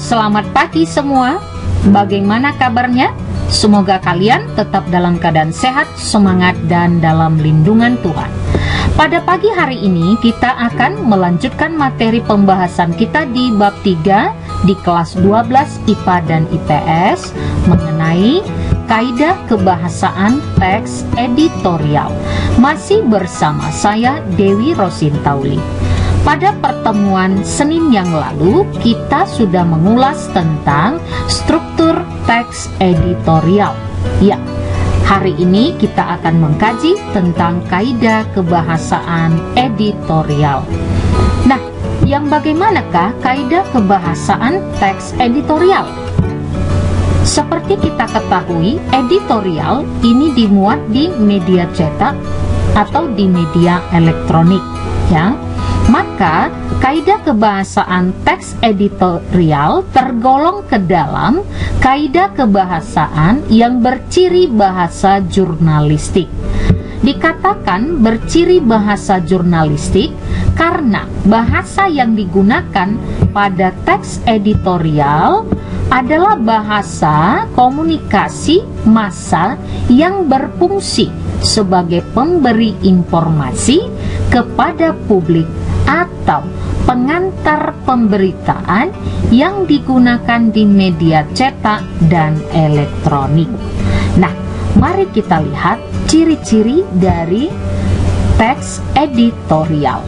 Selamat pagi semua. Bagaimana kabarnya? Semoga kalian tetap dalam keadaan sehat, semangat, dan dalam lindungan Tuhan. Pada pagi hari ini kita akan melanjutkan materi pembahasan kita di bab 3 di kelas 12 IPA dan IPS mengenai kaidah kebahasaan teks editorial. Masih bersama saya Dewi Rosintauli. Pada pertemuan Senin yang lalu, kita sudah mengulas tentang struktur teks editorial. Ya, hari ini kita akan mengkaji tentang kaidah kebahasaan editorial. Nah, yang bagaimanakah kaidah kebahasaan teks editorial? Seperti kita ketahui, editorial ini dimuat di media cetak atau di media elektronik, ya. Maka, kaidah kebahasaan teks editorial tergolong ke dalam kaidah kebahasaan yang berciri bahasa jurnalistik. Dikatakan berciri bahasa jurnalistik karena bahasa yang digunakan pada teks editorial adalah bahasa komunikasi massa yang berfungsi sebagai pemberi informasi kepada publik atau pengantar pemberitaan yang digunakan di media cetak dan elektronik. Nah, mari kita lihat ciri-ciri dari teks editorial.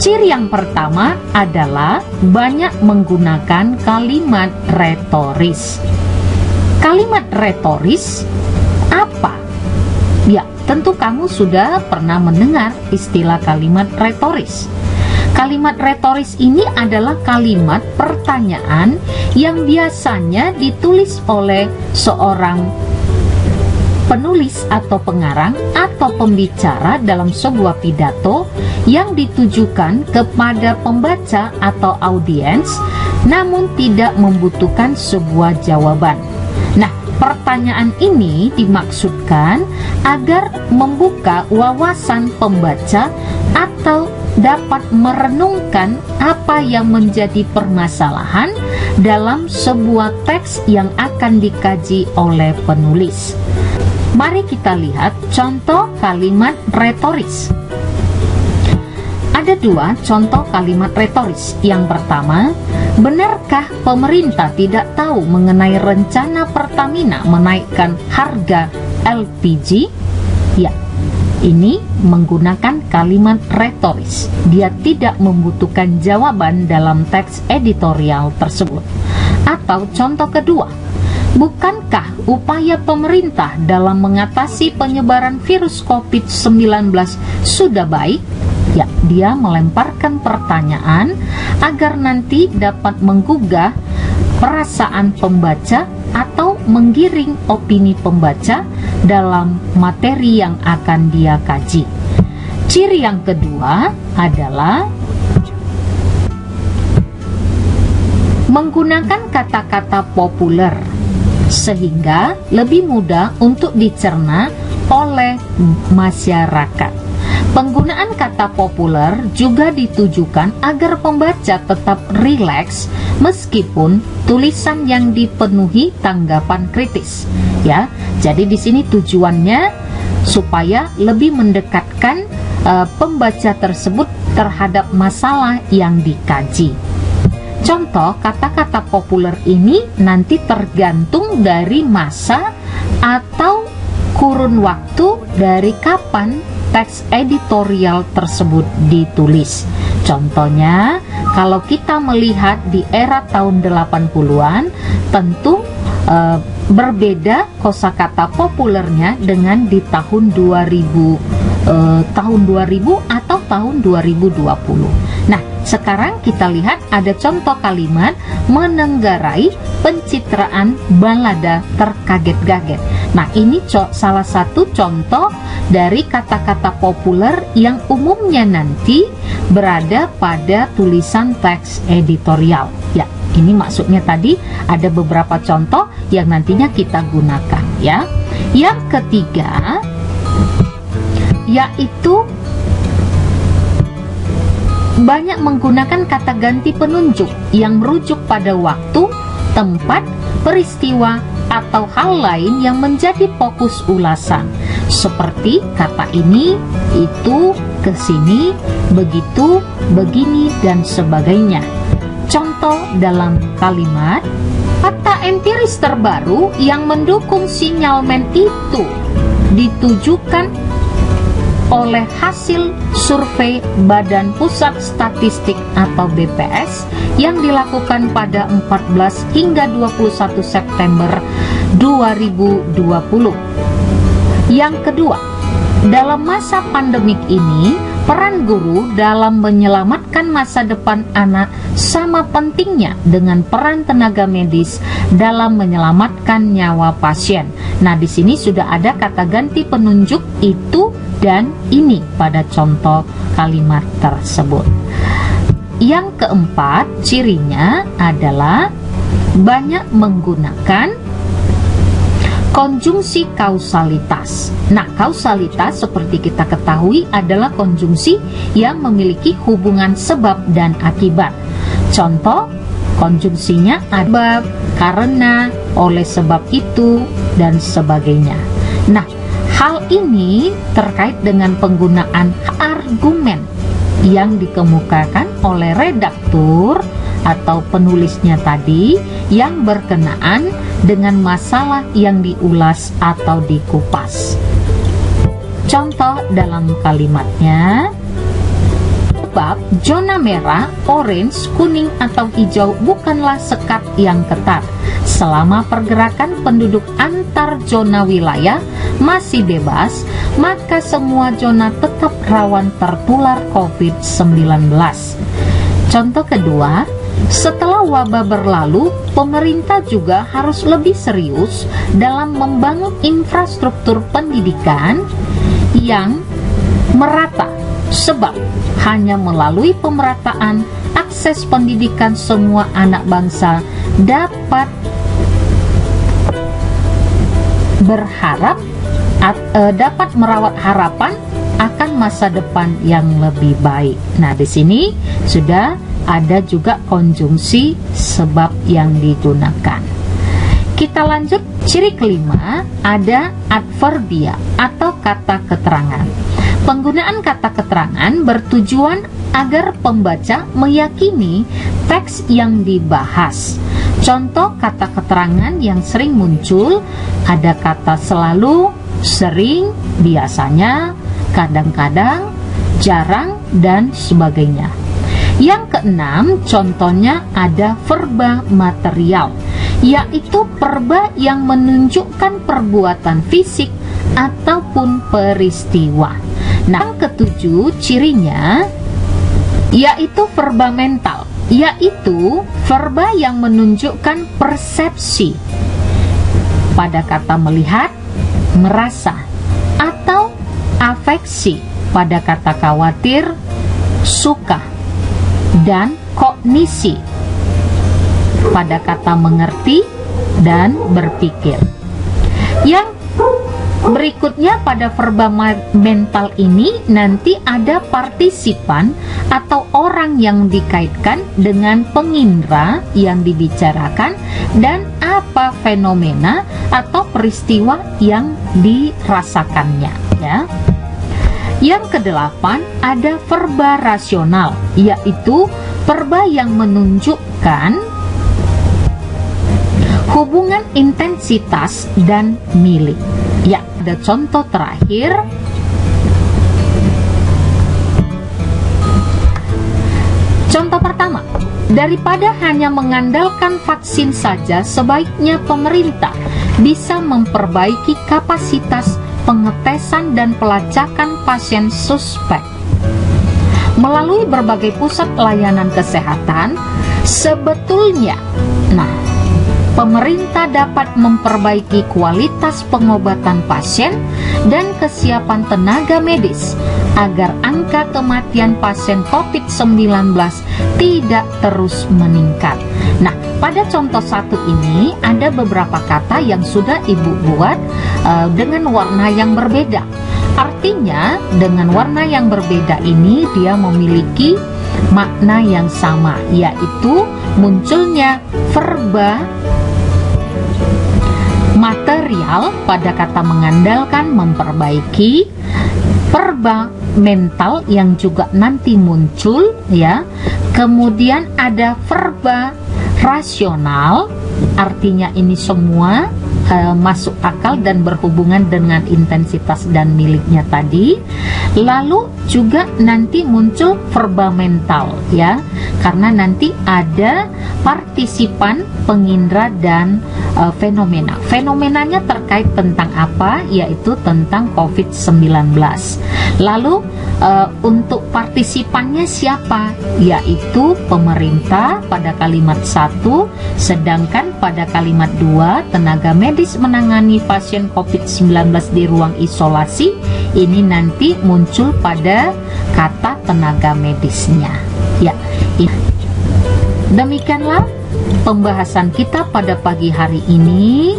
Ciri yang pertama adalah banyak menggunakan kalimat retoris. Kalimat retoris apa? Ya, tentu kamu sudah pernah mendengar istilah kalimat retoris. Kalimat retoris ini adalah kalimat pertanyaan yang biasanya ditulis oleh seorang penulis atau pengarang atau pembicara dalam sebuah pidato yang ditujukan kepada pembaca atau audiens, namun tidak membutuhkan sebuah jawaban. Nah, pertanyaan ini dimaksudkan agar membuka wawasan pembaca atau dapat merenungkan apa yang menjadi permasalahan dalam sebuah teks yang akan dikaji oleh penulis. Mari kita lihat contoh kalimat retoris. Ada dua contoh kalimat retoris. Yang pertama, benarkah pemerintah tidak tahu mengenai rencana Pertamina menaikkan harga LPG? Ya, ini menggunakan kalimat retoris. Dia tidak membutuhkan jawaban dalam teks editorial tersebut. Atau contoh kedua, bukankah upaya pemerintah dalam mengatasi penyebaran virus COVID-19 sudah baik? Ya, dia melemparkan pertanyaan agar nanti dapat menggugah perasaan pembaca atau menggiring opini pembaca dalam materi yang akan dia kaji. Ciri yang kedua adalah menggunakan kata-kata populer sehingga lebih mudah untuk dicerna oleh masyarakat. Penggunaan kata populer juga ditujukan agar pembaca tetap rileks meskipun tulisan yang dipenuhi tanggapan kritis. Ya, jadi di sini tujuannya supaya lebih mendekatkan pembaca tersebut terhadap masalah yang dikaji. Contoh kata-kata populer ini nanti tergantung dari masa atau kurun waktu dari kapan teks editorial tersebut ditulis. Contohnya, kalau kita melihat di era tahun 80-an, tentu berbeda kosakata populernya dengan di tahun 2000 atau tahun 2020. Nah, sekarang kita lihat ada contoh kalimat menenggarai pencitraan balada terkaget-kaget. Nah, ini salah satu contoh dari kata-kata populer yang umumnya nanti berada pada tulisan teks editorial. Ya, ini maksudnya tadi ada beberapa contoh yang nantinya kita gunakan, ya. Yang ketiga yaitu banyak menggunakan kata ganti penunjuk yang merujuk pada waktu, tempat, peristiwa, atau hal lain yang menjadi fokus ulasan, seperti kata ini, itu, kesini, begitu, begini, dan sebagainya. Contoh dalam kalimat, kata empiris terbaru yang mendukung sinyalmen itu ditujukan oleh hasil survei Badan Pusat Statistik atau BPS yang dilakukan pada 14 hingga 21 September 2020. Yang kedua, dalam masa pandemik ini, peran guru dalam menyelamatkan masa depan anak sama pentingnya dengan peran tenaga medis dalam menyelamatkan nyawa pasien. Nah, di sini sudah ada kata ganti penunjuk itu dan ini pada contoh kalimat tersebut. Yang keempat, cirinya adalah banyak menggunakan konjungsi kausalitas. Nah, kausalitas seperti kita ketahui adalah konjungsi yang memiliki hubungan sebab dan akibat. Contoh, konjungsinya sebab, karena, oleh sebab itu, dan sebagainya. Nah, hal ini terkait dengan penggunaan argumen yang dikemukakan oleh redaktur atau penulisnya tadi yang berkenaan dengan masalah yang diulas atau dikupas. Contoh dalam kalimatnya, sebab zona merah, orange, kuning, atau hijau bukanlah sekat yang ketat. Selama pergerakan penduduk antar zona wilayah masih bebas, maka semua zona tetap rawan tertular COVID-19. Contoh kedua, setelah wabah berlalu, pemerintah juga harus lebih serius dalam membangun infrastruktur pendidikan yang merata, sebab hanya melalui pemerataan akses pendidikan semua anak bangsa dapat dapat merawat harapan akan masa depan yang lebih baik. Nah, di sini sudah ada juga konjungsi sebab yang digunakan. Kita lanjut, ciri kelima ada adverbia atau kata keterangan. Penggunaan kata keterangan bertujuan agar pembaca meyakini teks yang dibahas. Contoh kata keterangan yang sering muncul ada kata selalu, sering, biasanya, kadang-kadang, jarang, dan sebagainya. Yang keenam, contohnya ada verba material, yaitu verba yang menunjukkan perbuatan fisik ataupun peristiwa. Nah, yang ketujuh, cirinya yaitu verba mental, yaitu verba yang menunjukkan persepsi pada kata melihat, merasa, atau afeksi pada kata khawatir, suka, dan kognisi pada kata mengerti dan berpikir. Yang berikutnya pada verba mental ini nanti ada partisipan atau orang yang dikaitkan dengan pengindra yang dibicarakan dan apa fenomena atau peristiwa yang dirasakannya, ya. Yang kedelapan ada verba rasional, yaitu verba yang menunjukkan hubungan intensitas dan milik. Ya, ada contoh terakhir. Contoh pertama, daripada hanya mengandalkan vaksin saja, sebaiknya pemerintah bisa memperbaiki kapasitas pengetesan dan pelacakan pasien suspek melalui berbagai pusat layanan kesehatan. Sebetulnya, pemerintah dapat memperbaiki kualitas pengobatan pasien dan kesiapan tenaga medis agar angka kematian pasien COVID-19 tidak terus meningkat. Nah, pada contoh satu ini ada beberapa kata yang sudah Ibu buat dengan warna yang berbeda. Artinya, dengan warna yang berbeda ini dia memiliki makna yang sama, yaitu munculnya verba material pada kata mengandalkan, memperbaiki, verba mental yang juga nanti muncul ya. Kemudian ada verba rasional, artinya ini semua masuk akal dan berhubungan dengan intensitas dan miliknya tadi. Lalu juga nanti muncul verba mental ya, karena nanti ada partisipan, pengindra, dan fenomena. Fenomenanya terkait tentang apa? Yaitu tentang COVID-19. Lalu untuk partisipannya siapa? Yaitu pemerintah pada kalimat 1, sedangkan pada kalimat 2 tenaga medis menangani pasien COVID-19 di ruang isolasi, ini nanti muncul pada kata tenaga medisnya. Ya, demikianlah pembahasan kita pada pagi hari ini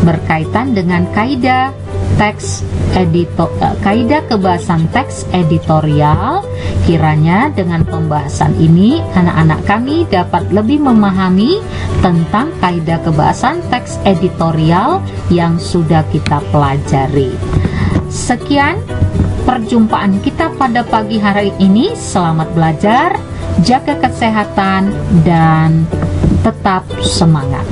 berkaitan dengan kaidah kaidah kebahasan teks editorial. Kiranya dengan pembahasan ini anak-anak kami dapat lebih memahami tentang kaidah kebahasan teks editorial yang sudah kita pelajari. Sekian perjumpaan kita pada pagi hari ini. Selamat belajar, jaga kesehatan, dan tetap semangat.